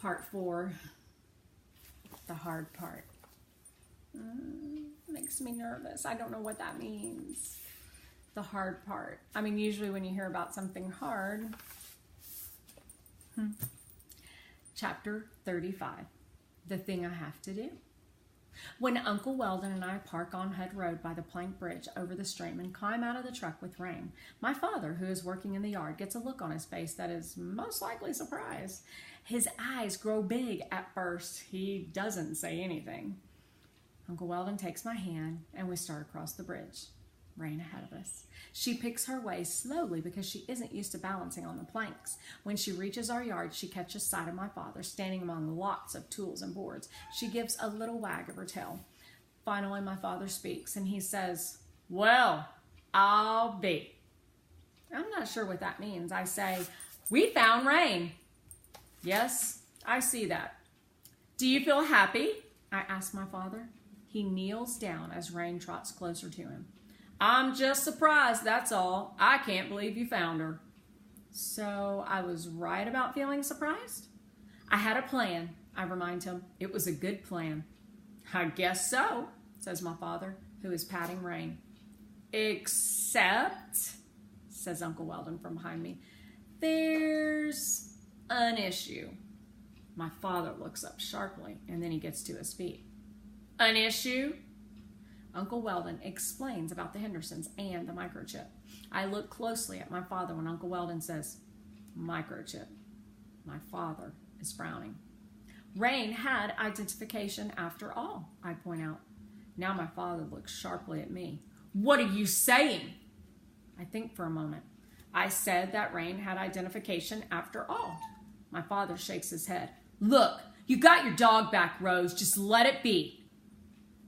Part 4, the hard part. Makes me nervous. I don't know what that means. The hard part. I mean, usually when you hear about something hard. Chapter 35, the thing I have to do. When Uncle Weldon and I park on Head Road by the plank bridge over the stream and climb out of the truck with rain, my father, who is working in the yard, gets a look on his face that is most likely surprise. His eyes grow big at first. He doesn't say anything. Uncle Weldon takes my hand and we start across the bridge. Rain ahead of us. She picks her way slowly because she isn't used to balancing on the planks. When she reaches our yard, she catches sight of my father standing among lots of tools and boards. She gives a little wag of her tail. Finally, my father speaks and he says, "Well, I'll be." I'm not sure what that means. I say, "We found rain." "Yes, I see that." "Do you feel happy?" I ask my father. He kneels down as Rain trots closer to him. "I'm just surprised, that's all. I can't believe you found her." So I was right about feeling surprised? I had a plan, I remind him. It was a good plan. "I guess so," says my father, who is patting Rain. "Except," says Uncle Weldon from behind me, "there's an issue." My father looks up sharply, and then he gets to his feet. "An issue?" Uncle Weldon explains about the Hendersons and the microchip. I look closely at my father when Uncle Weldon says, "Microchip." My father is frowning. "Rain had identification after all," I point out. Now my father looks sharply at me. "What are you saying?" I think for a moment. "I said that Rain had identification after all." My father shakes his head. "Look, you got your dog back, Rose. Just let it be."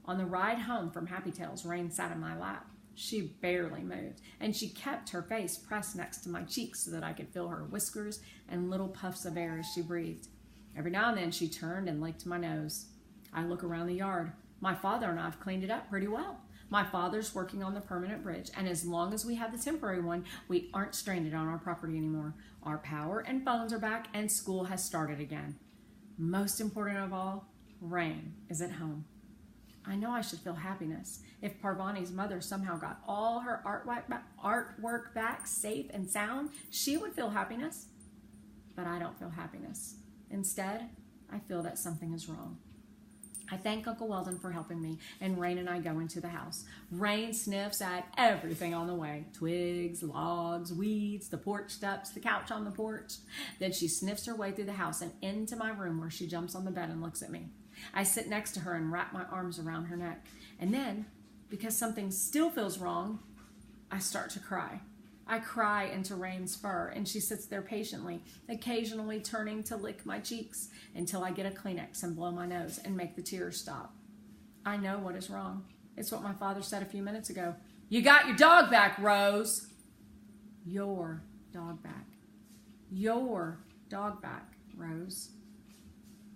On the ride home from Happy Tales, Rain sat in my lap. She barely moved, and she kept her face pressed next to my cheeks so that I could feel her whiskers and little puffs of air as she breathed. Every now and then she turned and licked my nose. I look around the yard. My father and I have cleaned it up pretty well. My father's working on the permanent bridge, and as long as we have the temporary one, we aren't stranded on our property anymore. Our power and phones are back, and school has started again. Most important of all, Rain is at home. I know I should feel happiness. If Parvani's mother somehow got all her artwork back safe and sound, she would feel happiness. But I don't feel happiness. Instead, I feel that something is wrong. I thank Uncle Weldon for helping me, and Rain and I go into the house. Rain sniffs at everything on the way. Twigs, logs, weeds, the porch steps, the couch on the porch. Then she sniffs her way through the house and into my room where she jumps on the bed and looks at me. I sit next to her and wrap my arms around her neck. And then, because something still feels wrong, I start to cry. I cry into Rain's fur, and she sits there patiently, occasionally turning to lick my cheeks until I get a Kleenex and blow my nose and make the tears stop. I know what is wrong. It's what my father said a few minutes ago. "You got your dog back, Rose." Your dog back. Your dog back, Rose.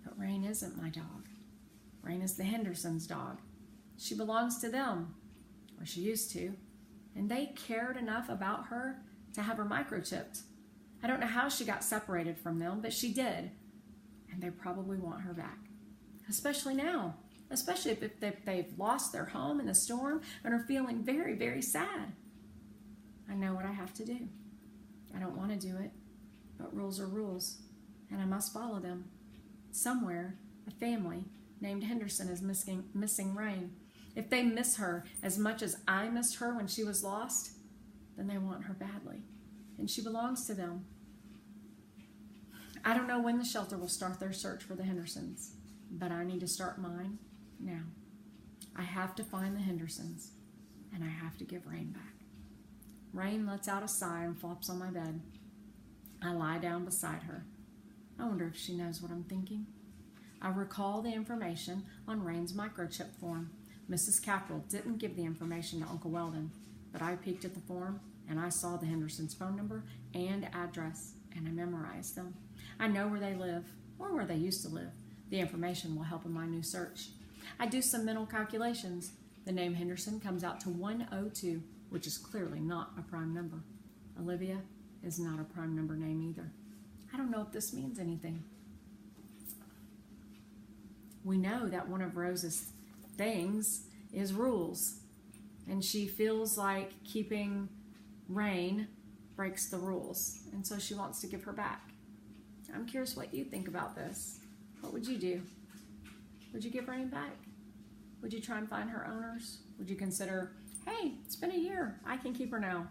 But Rain isn't my dog. Rain is the Hendersons' dog. She belongs to them, or she used to, and they cared enough about her to have her microchipped. I don't know how she got separated from them, but she did, and they probably want her back, especially now, especially if they've lost their home in the storm and are feeling very, very sad. I know what I have to do. I don't want to do it, but rules are rules, and I must follow them. Somewhere, a family named Henderson is missing Rain. If they miss her as much as I missed her when she was lost, then they want her badly, and she belongs to them. I don't know when the shelter will start their search for the Hendersons, but I need to start mine now. I have to find the Hendersons, and I have to give Rain back. Rain lets out a sigh and flops on my bed. I lie down beside her. I wonder if she knows what I'm thinking. I recall the information on Rain's microchip form. Mrs. Capral didn't give the information to Uncle Weldon, but I peeked at the form and I saw the Hendersons' phone number and address, and I memorized them. I know where they live, or where they used to live. The information will help in my new search. I do some mental calculations. The name Henderson comes out to 102, which is clearly not a prime number. Olivia is not a prime number name either. I don't know know if this means anything. We know that one of Rose's things is rules, and she feels like keeping Rain breaks the rules, and so she wants to give her back. I'm curious what you think about this. What would you do? Would you give Rain back? Would you try and find her owners? Would you consider, hey, it's been a year, I can keep her now?